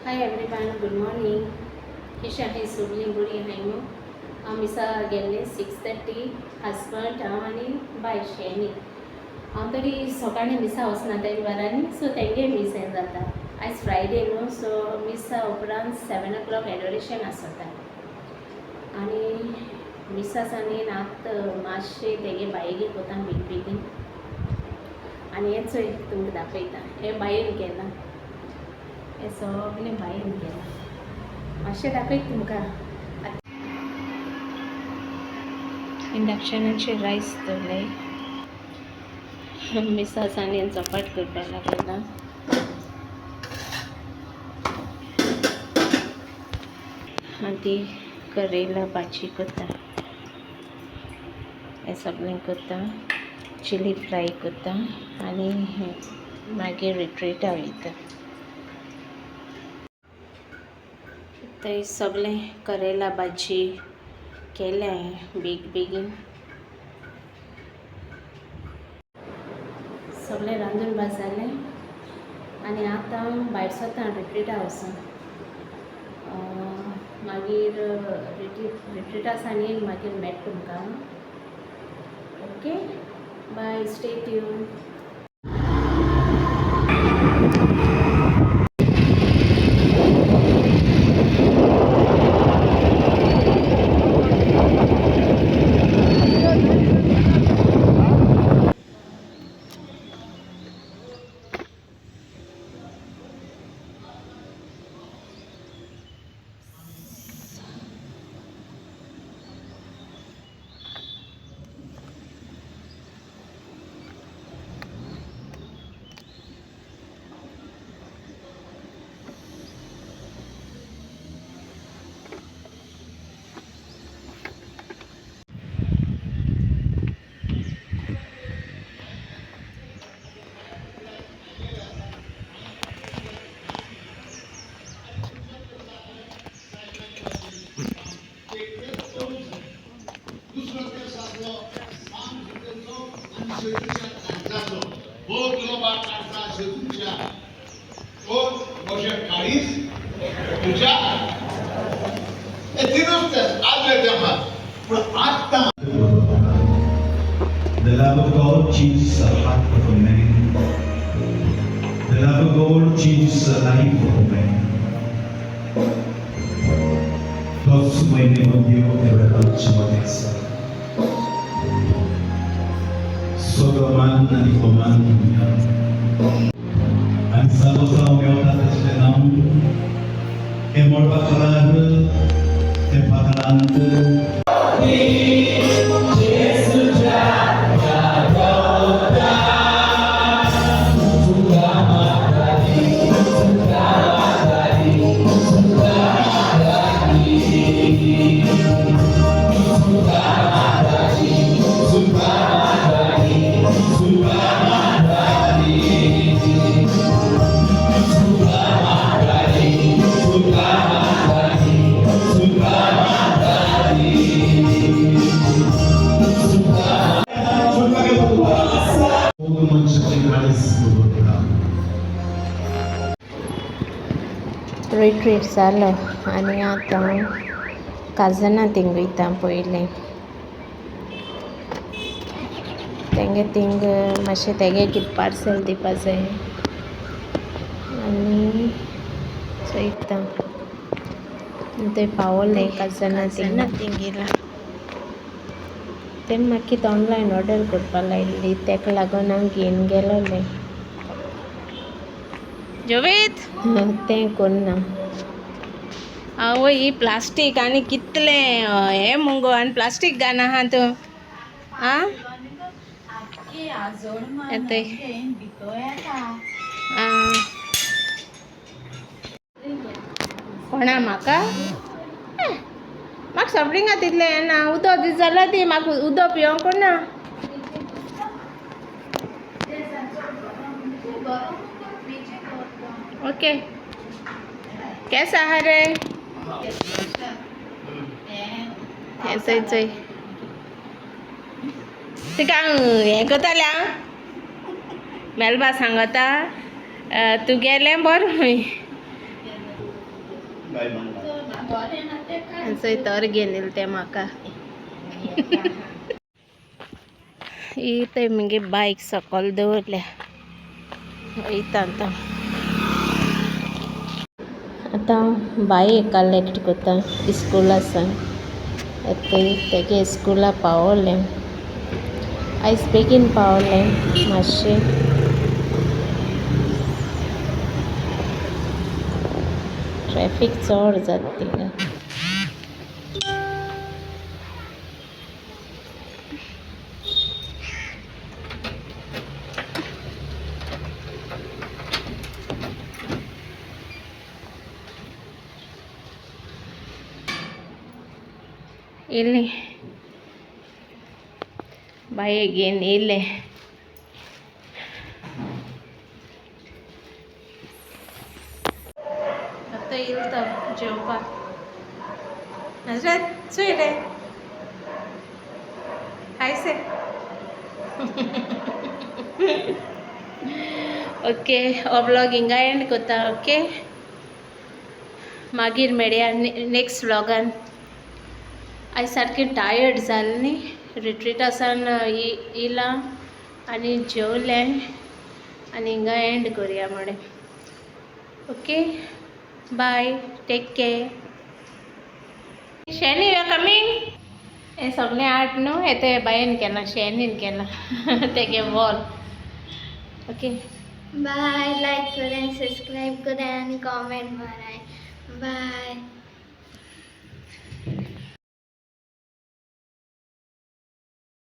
Hi everyone, good morning. कशी आहे सगळी बरी आहे न्हू. मिसा गेल्ले 6:30 हस्बंड हांव आनी बाय शेणी. हांव तरी सकाळीं मिसा वचना त्या वारांनी, सो तेंगे मिस हें जाता. आयज फ्रायडे न्हू, सो मिसा उपरांत 7 o'clock एडोरेशन आसता आनी मिसासांनी नात मातशें तेगे बायेक वता बेगीन आनी हें चोय तुमकां दाखयता. हें बायर गेलां, हे सगळें भायर गेलां. मातशें दाखयत तुमकां. इंडक्शनाचेर रायस दवरले. मिसासांनी चपाट करपाक लागला. आनी ती करेला भाजी करता. हें सगळें करता. चिली फ्राय करता आनी मागीर रिट्रीटा वयता. थंय सगळें करेला भाजी केलें हांवें बेगीन. सगळें रांदून भात जालें आनी आतां भायर सरता रिट्रीटा वचून. मागीर रिट्रीटासांनी मागीर मेळटा तुमकां. Okay, bye, stay tune. The love of God changes the heart of a man. The love of God changes the life of a man. Todos may never be ever chumotesa. Sogaman na ikoman niya. Ang sama-sama ngayon natin sila ng emol bakalan, bakalan. Retreat जालो आनी आतां काजनां thing वयता. पयलें तेंगे thing मातशें तेगे कितें parcel दिवपा जाय आनी चोयता. थंय पावलें काजनां थिंग गेलां. तें म्हाका कितें ऑनलायन ऑर्डर करपा लायिल्ली, तेका लागून हांव घेवन गेलोलें. जोवेत तें कोन्ना. आवय, ही प्लास्टीक आनी कितलें हें मुगो, आनी प्लास्टीक घान आहा तूं. आं येतय कोणा म्हाका म्हाका सॉफ्ट तितलें हें ना. उदक दीत जाल्यार ती म्हाका उदक पिवंक कोन्ना. ओके, केस आहा रे. हें चोय तिका हें करतालें हांव मेलबा सांगता. तूं गेलें बरें. चोय तर घेवन येल ते म्हाका ही ते मगे बायक सकयल दवरल्या वयता आतां बाये कलेक्ट कोता इस्कुलासान तेगे इस्कुला पावोलें आयज बेगीन पावलें मातशें ट्रॅफिक चड जाता थिंगा येयलें बाये घेवन येयलें आतां येयलो तो जेवपाक नजरत चोय रे हायसे ओके हो व्लॉग हिंगा एंड कोता ओके मागीर मेळया नेक्स्ट व्लॉगान आयज सारकें टायर्ड जालें न्ही रिट्रीटासान येयलां आनी जेवलें आनी हिंगा एंड करुया म्हणलें ओके बाय टेक केअर शेनी यू आर कमिंग हे सगळें आर्ट न्हू हे ते बायेन केलां शेनीन केलां तेगे वॉल ओके बाय लायक करें सब्सक्राइब करें आनी कॉमेंट माराय बाय